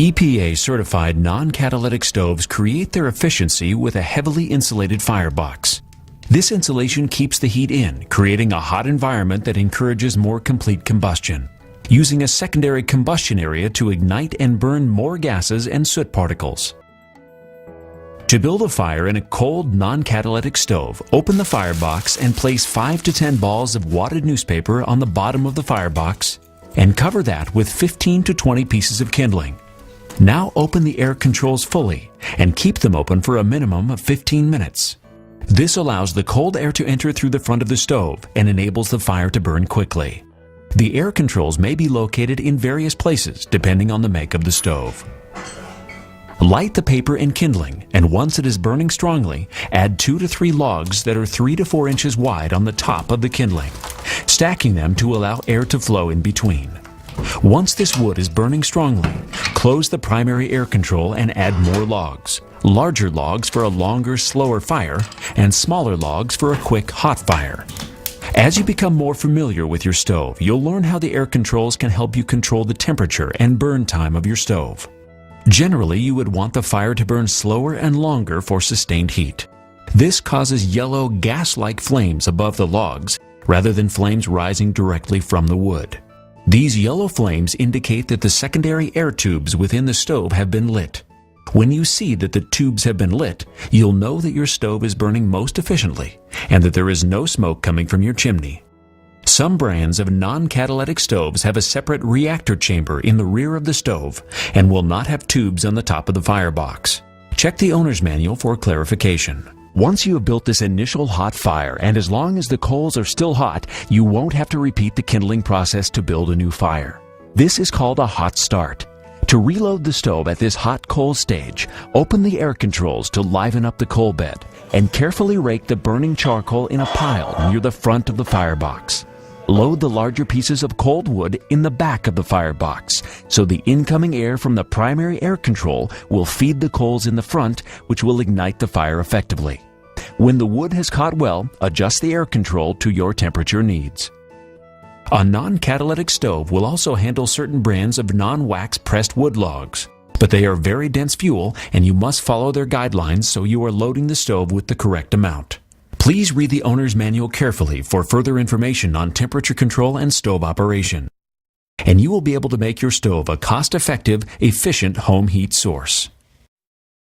EPA certified non-catalytic stoves create their efficiency with a heavily insulated firebox. This insulation keeps the heat in, creating a hot environment that encourages more complete combustion, using a secondary combustion area to ignite and burn more gases and soot particles. To build a fire in a cold, non-catalytic stove, open the firebox and place 5 to 10 balls of wadded newspaper on the bottom of the firebox and cover that with 15 to 20 pieces of kindling. Now open the air controls fully and keep them open for a minimum of 15 minutes. This allows the cold air to enter through the front of the stove and enables the fire to burn quickly. The air controls may be located in various places depending on the make of the stove. Light the paper and kindling, and once it is burning strongly, add 2 to 3 logs that are 3 to 4 inches wide on the top of the kindling, stacking them to allow air to flow in between. Once this wood is burning strongly, close the primary air control and add more logs. Larger logs for a longer, slower fire, and smaller logs for a quick, hot fire. As you become more familiar with your stove, you'll learn how the air controls can help you control the temperature and burn time of your stove. Generally, you would want the fire to burn slower and longer for sustained heat. This causes yellow, gas-like flames above the logs, rather than flames rising directly from the wood. These yellow flames indicate that the secondary air tubes within the stove have been lit. When you see that the tubes have been lit, you'll know that your stove is burning most efficiently and that there is no smoke coming from your chimney. Some brands of non-catalytic stoves have a separate reactor chamber in the rear of the stove and will not have tubes on the top of the firebox. Check the owner's manual for clarification. Once you have built this initial hot fire, and as long as the coals are still hot, you won't have to repeat the kindling process to build a new fire. This is called a hot start. To reload the stove at this hot coal stage, open the air controls to liven up the coal bed and carefully rake the burning charcoal in a pile near the front of the firebox. Load the larger pieces of cold wood in the back of the firebox, so the incoming air from the primary air control will feed the coals in the front, which will ignite the fire effectively. When the wood has caught well, adjust the air control to your temperature needs. A non-catalytic stove will also handle certain brands of non-wax pressed wood logs, but they are very dense fuel and you must follow their guidelines so you are loading the stove with the correct amount. Please read the owner's manual carefully for further information on temperature control and stove operation. And you will be able to make your stove a cost-effective, efficient home heat source.